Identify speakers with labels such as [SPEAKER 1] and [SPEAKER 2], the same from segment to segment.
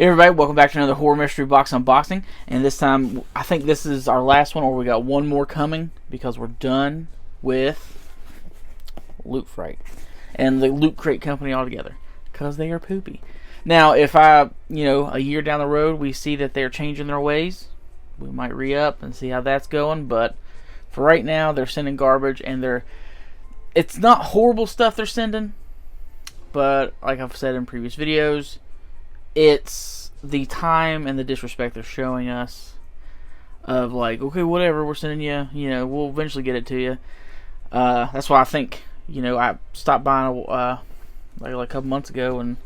[SPEAKER 1] Hey everybody, welcome back to another horror mystery box unboxing. And this time, I think this is our last one, or we got one more coming because we're done with Fright and the Loot Crate company altogether because they are poopy. Now, if a year down the road we see that they're changing their ways, we might re-up and see how that's going. But for right now, they're sending garbage, and it's not horrible stuff they're sending, but like I've said in previous videos, it's the time and the disrespect they're showing us of like, okay, whatever, we're sending you, we'll eventually get it to you. That's why I think, I stopped buying like a couple months ago, and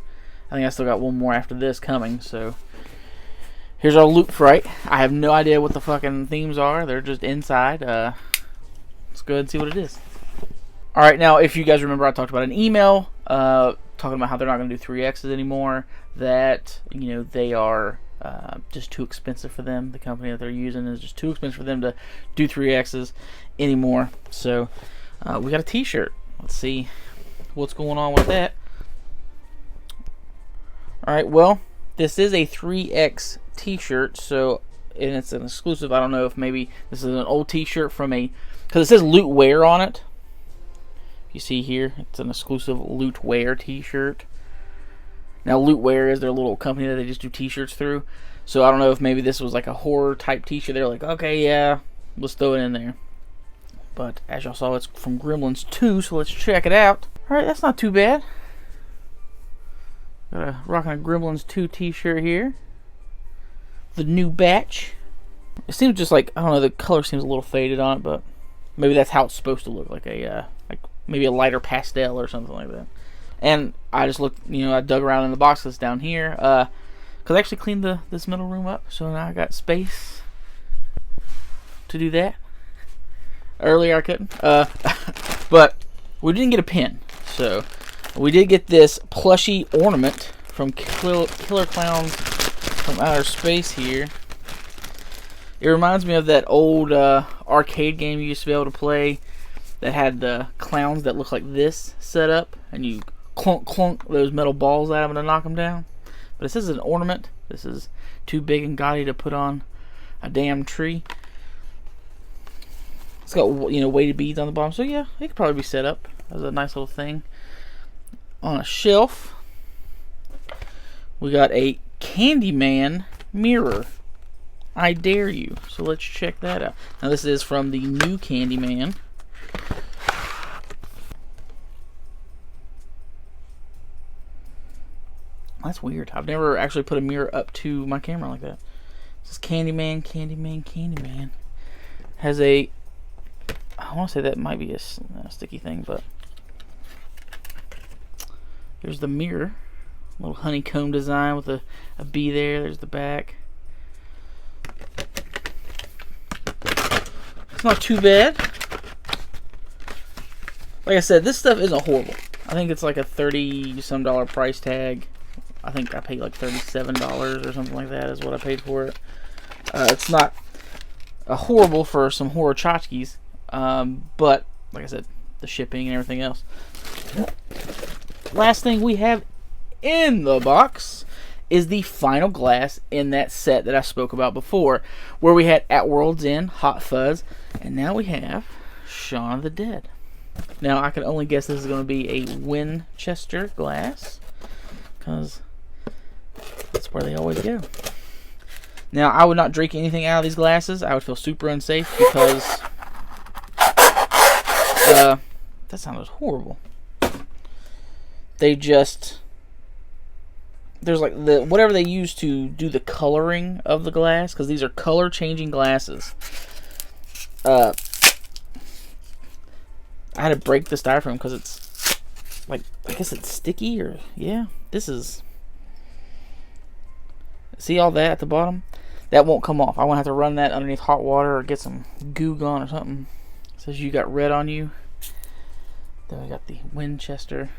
[SPEAKER 1] I think I still got one more after this coming. So here's our Loot Fright. I have no idea what the fucking themes are. They're just inside. Let's go ahead and see what it is. Alright, now if you guys remember, I talked about an email talking about how they're not going to do 3Xs anymore, that they are just too expensive for them. The company that they're using is just too expensive for them to do 3Xs anymore. So we got a t-shirt. Let's see what's going on with that. Alright, well, this is a 3X t-shirt, so, and it's an exclusive. I don't know if maybe this is an old t-shirt from because it says Lootware on it. You see here, it's an exclusive Lootware t-shirt. Now, Lootware is their little company that they just do t-shirts through. So I don't know if maybe this was like a horror type t-shirt. They're like, okay, yeah, let's throw it in there. But as y'all saw, it's from Gremlins 2, so let's check it out. Alright, that's not too bad. Rocking a Gremlins 2 t-shirt here. The new batch. It seems just like, I don't know, the color seems a little faded on it, but maybe that's how it's supposed to look, like maybe a lighter pastel or something like that. And I just looked, I dug around in the box that's down here, because I actually cleaned this middle room up, so now I got space to do that. Earlier I couldn't, but we didn't get a pin, so we did get this plushy ornament from Killer Clowns from Outer Space here. It reminds me of that old arcade game you used to be able to play that had the clowns that look like this set up, and you clunk clunk those metal balls at them to knock them down. But it says it's an ornament. This is too big and gaudy to put on a damn tree. It's got weighted beads on the bottom, so yeah, it could probably be set up as a nice little thing on a shelf. We got a Candyman mirror. I dare you. So let's check that out. Now this is from the new Candyman. That's weird. I've never actually put a mirror up to my camera like that. This is Candyman. Has a, I want to say that might be a sticky thing, but here's the mirror. A little honeycomb design with a bee there. There's the back. It's not too bad. Like I said, this stuff isn't horrible. I think it's like a $30-some price tag. I think I paid like $37 or something like that is what I paid for it. It's not horrible for some horror tchotchkes, but like I said, the shipping and everything else. Last thing we have in the box is the final glass in that set that I spoke about before, where we had At World's End, Hot Fuzz, and now we have Shaun of the Dead. Now, I can only guess this is going to be a Winchester glass, because that's where they always go. Now, I would not drink anything out of these glasses. I would feel super unsafe, because that sounded horrible. They just, there's like whatever they use to do the coloring of the glass, because these are color changing glasses. I had to break the styrofoam because it's like, I guess it's sticky, or yeah, this is, see all that at the bottom? That won't come off. I won't have to run that underneath hot water or get some goo gone or something. It says you got red on you. Then we got the Winchester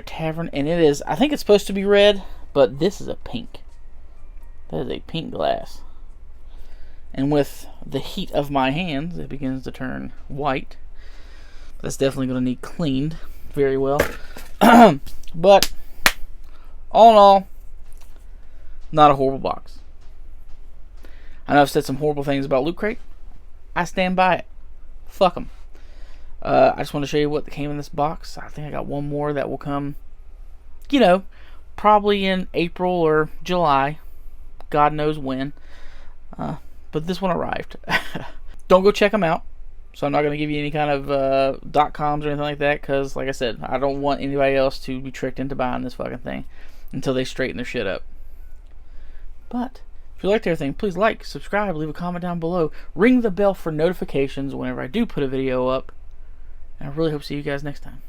[SPEAKER 1] Tavern, and it is, I think it's supposed to be red, but this is a pink. That is a pink glass. And with the heat of my hands, it begins to turn white. That's definitely going to need cleaned very well. But all in all, Not a horrible box. I know I've said some horrible things about Loot Crate. I stand by it. Fuck them. I just want to show you what came in this box. I think I got one more that will come, you know, probably in April or July. God knows when. But this one arrived. Don't go check them out. So I'm not going to give you any kind of .coms or anything like that, because, like I said, I don't want anybody else to be tricked into buying this fucking thing until they straighten their shit up. But if you liked everything, please like, subscribe, leave a comment down below, ring the bell for notifications whenever I do put a video up, and I really hope to see you guys next time.